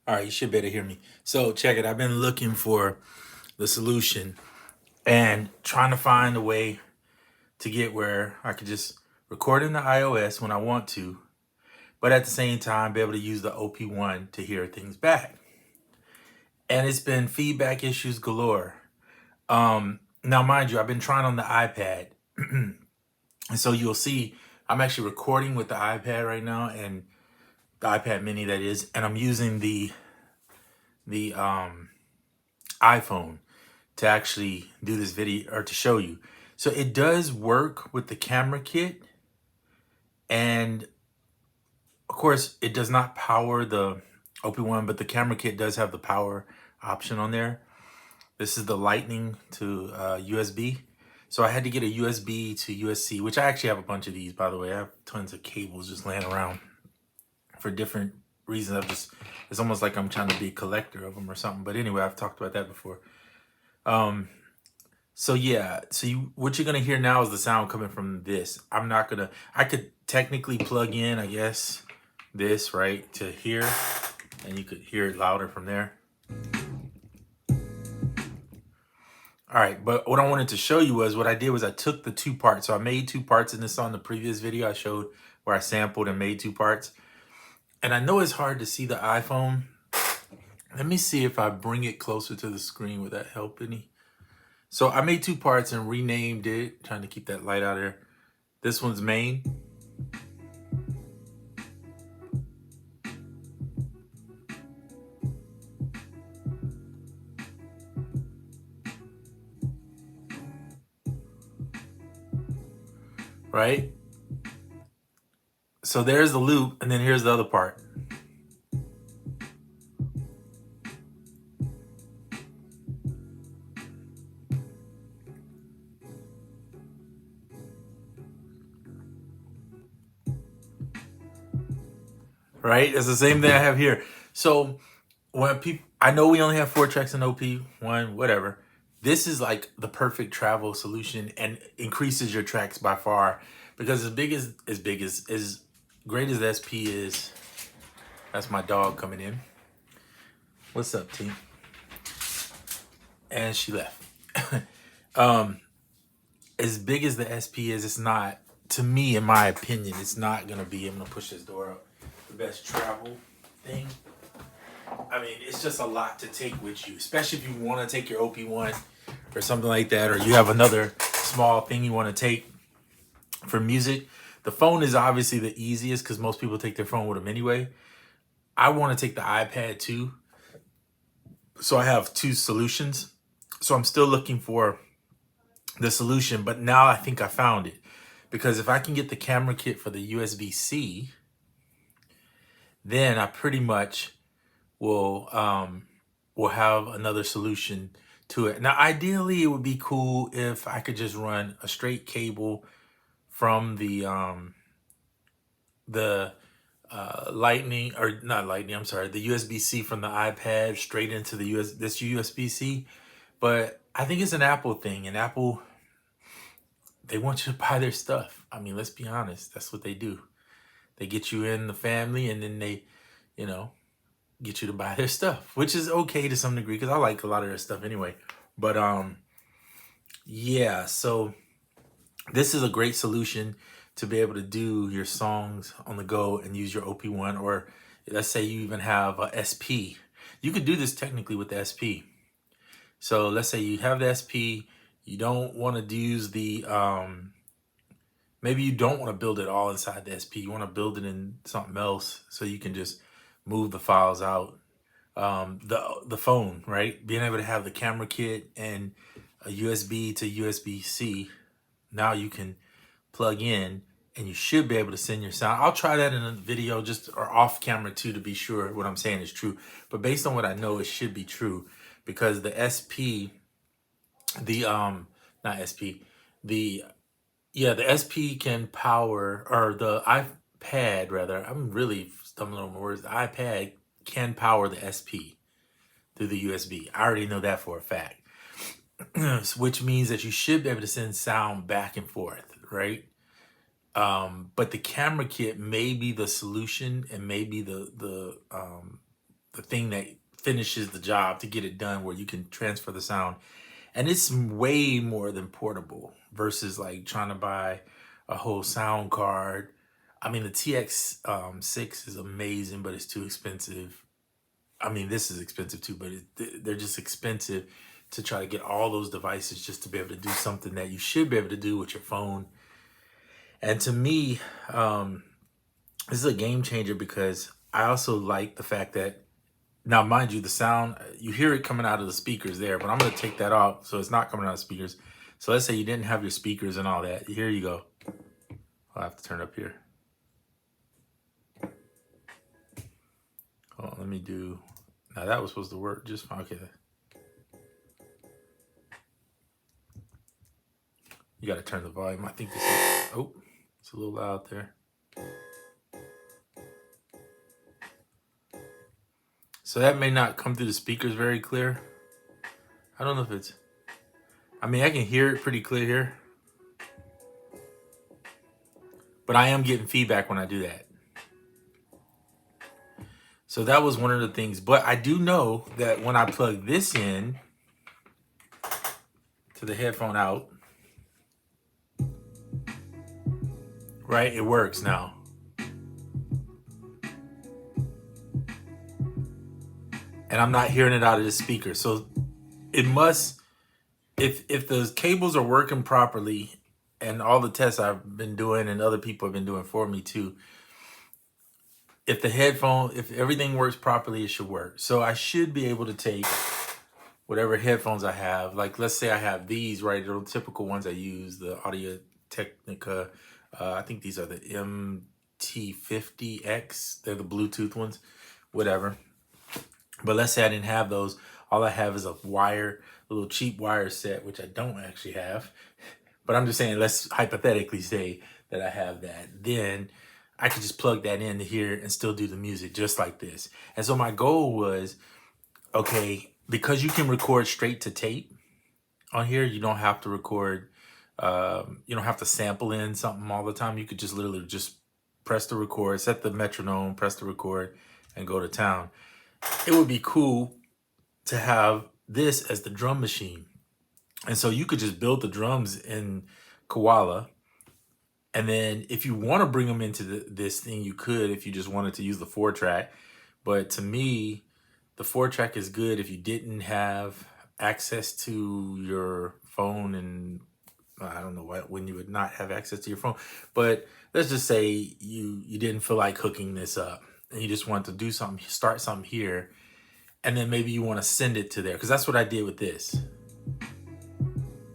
All right, you should better hear me. So check it. I've been looking for the solution and trying to find a way to get where I could just record in the iOS when I want to, but at the same time be able to use the OP-1 to hear things back. And it's been feedback issues galore. Now, mind you, I've been trying on the iPad, and so you'll see I'm actually recording with the iPad right now, and the iPad Mini that is, and I'm using the iPhone to actually do this video or to show you. So it does work with the camera kit, and of course it does not power the OP-1, but the camera kit does have the power option on there. This is the lightning to USB. So I had to get a USB to USB, which I actually have a bunch of these, by the way. I have tons of cables just laying around for different reasons. It's almost like I'm trying to be a collector of them or something. But anyway, I've talked about that before. So yeah, what you're gonna hear now is the sound coming from this. I could technically plug in, I guess, this right to here, and you could hear it louder from there. All right, but what I wanted to show you was what I did was I took the two parts. So I made two parts in this on the previous video I showed where I sampled and made two parts. And I know it's hard to see the iPhone. Let me see if I bring it closer to the screen. Would that help any? So I made two parts and renamed it, trying to keep that light out there. This one's main. Right? So there's the loop, and then here's the other part. Right? It's the same thing I have here. So when people, I know we only have 4 tracks in OP-1, whatever. This is like the perfect travel solution and increases your tracks by far, because as great as the SP is, that's my dog coming in. What's up, T? And she left. As big as the SP is, it's not, to me, in my opinion, it's not gonna be, I'm gonna push this door up, the best travel thing. I mean, it's just a lot to take with you, especially if you want to take your OP-1 or something like that, or you have another small thing you want to take for music. The phone is obviously the easiest because most people take their phone with them anyway. I want to take the iPad too. So I have two solutions. So I'm still looking for the solution, but now I think I found it. Because if I can get the camera kit for the USB-C, then I pretty much will have another solution to it. Now, ideally, it would be cool if I could just run a straight cable from the lightning, or not lightning, I'm sorry, the USB-C from the iPad straight into the this USB-C. But I think it's an Apple thing, and Apple, they want you to buy their stuff. I mean, let's be honest, that's what they do. They get you in the family, and then they, you know, get you to buy their stuff, which is okay to some degree because I like a lot of their stuff anyway. But yeah, so this is a great solution to be able to do your songs on the go and use your OP-1, or let's say you even have a SP. You could do this technically with the SP. So let's say you have the SP, you don't want to use the maybe you don't want to build it all inside the SP. You want to build it in something else so you can just move the files out. The phone, right? Being able to have the camera kit and a USB to USB-C. Now you can plug in and you should be able to send your sound. I'll try that in a video just or off camera too to be sure what I'm saying is true. But based on what I know, it should be true because the SP, the not SP, the SP can power, or the iPad rather. I'm really stumbling over words. The iPad can power the SP through the USB. I already know that for a fact. Which means that you should be able to send sound back and forth, right? But the camera kit may be the solution and maybe the thing that finishes the job to get it done, where you can transfer the sound. And it's way more than portable versus like trying to buy a whole sound card. I mean, the TX 6 is amazing, but it's too expensive. I mean, this is expensive too, but they're just expensive to try to get all those devices just to be able to do something that you should be able to do with your phone. And to me, this is a game changer, because I also like the fact that, now mind you, the sound, you hear it coming out of the speakers there, but I'm going to take that off so it's not coming out of speakers. So let's say you didn't have your speakers and all that. Here you go. I'll have to turn up here. Hold on, let me do, now that was supposed to work just fine. Okay. You got to turn the volume. I think this is, oh, it's a little loud there. So that may not come through the speakers very clear. I don't know if it's, I mean, I can hear it pretty clear here, but I am getting feedback when I do that. So that was one of the things. But I do know that when I plug this in to the headphone out, right, it works now. And I'm not hearing it out of the speaker. So it must, if the cables are working properly, and all the tests I've been doing and other people have been doing for me too, if the headphone, if everything works properly, it should work. So I should be able to take whatever headphones I have. Like, let's say I have these, right? They're the typical ones I use, the Audio Technica. I think these are the MT50X. They're the Bluetooth ones, whatever. But let's say I didn't have those. All I have is a wire, a little cheap wire set, which I don't actually have. But I'm just saying, let's hypothetically say that I have that. Then I could just plug that into here and still do the music just like this. And so my goal was, okay, because you can record straight to tape on here, you don't have to record, you don't have to sample in something all the time. You could just literally just press the record, set the metronome, press the record, and go to town. It would be cool to have this as the drum machine. And so you could just build the drums in Koala. And then if you want to bring them into this thing, you could, if you just wanted to use the 4-track. But to me, the 4-track is good if you didn't have access to your phone, and I don't know when you would not have access to your phone. But let's just say you didn't feel like hooking this up and you just want to do something, start something here, and then maybe you want to send it to there, because that's what I did with this,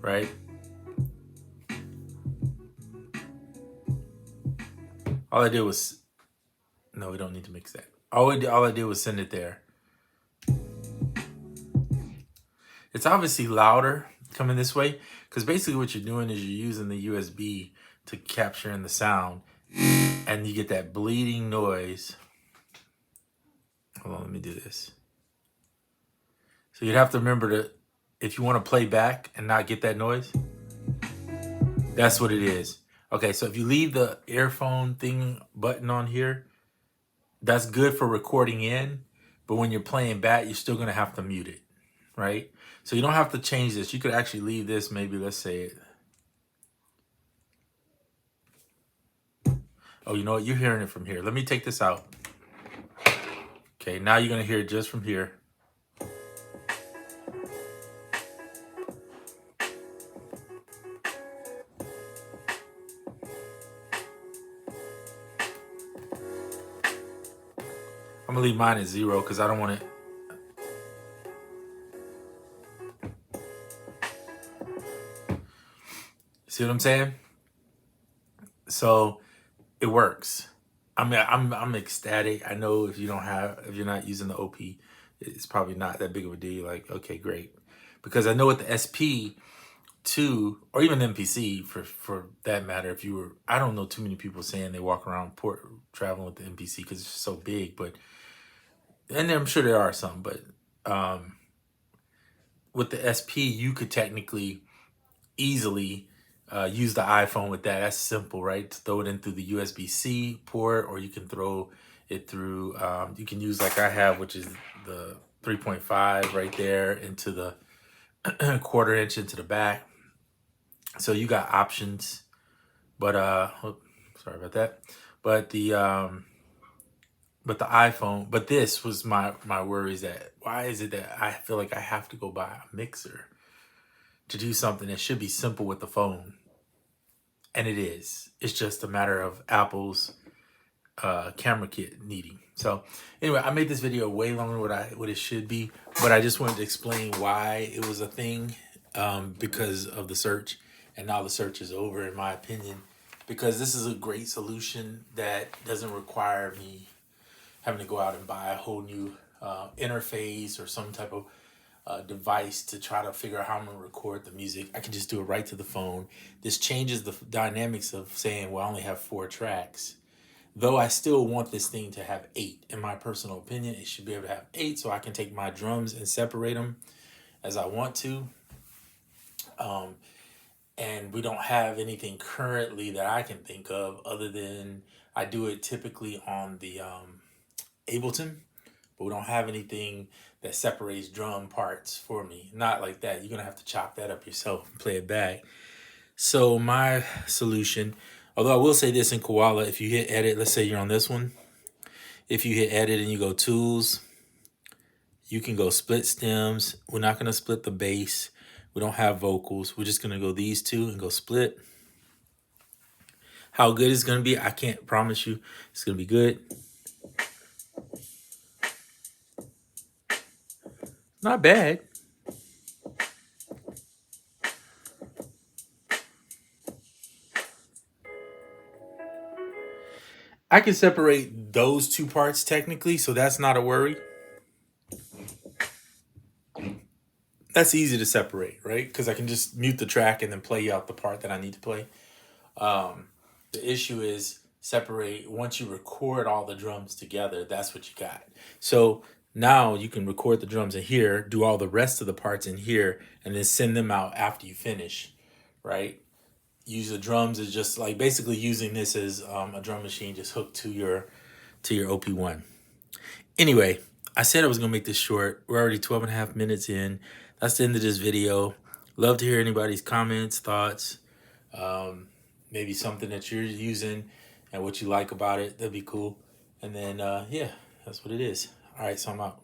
right? All I did was, no, we don't need to mix that. All I did was send it there. It's obviously louder coming this way, because basically what you're doing is you're using the USB to capture in the sound, and you get that bleeding noise. Hold on, let me do this. So you'd have to remember to, if you want to play back and not get that noise, that's what it is. Okay, so if you leave the earphone thing button on here, that's good for recording in, but when you're playing back, you're still gonna have to mute it, right? So you don't have to change this. You could actually leave this, maybe, let's say it. Oh, you know what? You're hearing it from here. Let me take this out. Okay, now you're gonna hear it just from here. I'm gonna leave mine at 0 because I don't want it. See what I'm saying? So it works. I mean, I'm ecstatic. I know if you're not using the OP, it's probably not that big of a deal. Like, okay, great. Because I know with the SP2 or even MPC for that matter, if you were, I don't know too many people saying they walk around traveling with the MPC because it's so big, but, and I'm sure there are some, but with the SP, you could technically easily use the iPhone with that. That's simple, right? To throw it in through the USB-C port, or you can throw it through, you can use like I have, which is the 3.5 right there into the 1/4 inch into the back. So you got options, but sorry about that. But the iPhone, but this was my worries, that why is it that I feel like I have to go buy a mixer to do something that should be simple with the phone? And it is. It's just a matter of Apple's camera kit needing. So anyway, I made this video way longer than what it should be, but I just wanted to explain why it was a thing, because of the search. And now the search is over, in my opinion, because this is a great solution that doesn't require me having to go out and buy a whole new interface or some type of device to try to figure out how I'm gonna record the music. I can just do it right to the phone. This changes the dynamics of saying, well, I only have 4 tracks. Though I still want this thing to have 8. In my personal opinion, it should be able to have 8, so I can take my drums and separate them as I want to. And we don't have anything currently that I can think of, other than I do it typically on the Ableton, but we don't have anything that separates drum parts for me. Not like that. You're gonna have to chop that up yourself and play it back. So my solution, although I will say this in Koala, if you hit edit, let's say you're on this one, if you hit edit and you go tools, you can go split stems. We're not gonna split the bass. We don't have vocals. We're just gonna go these two and go split. How good it's gonna be, I can't promise you it's gonna be good. Not bad. I can separate those 2 parts technically, so that's not a worry. That's easy to separate, right? Because I can just mute the track and then play out the part that I need to play. The issue is separate, once you record all the drums together, that's what you got. So now you can record the drums in here, do all the rest of the parts in here, and then send them out after you finish, right? Use the drums as just like basically using this as a drum machine just hooked to your OP-1. Anyway, I said I was gonna make this short. We're already 12 and a half minutes in. That's the end of this video. Love to hear anybody's comments, thoughts, maybe something that you're using and what you like about it. That'd be cool. And then, yeah, that's what it is. All right, so I'm out.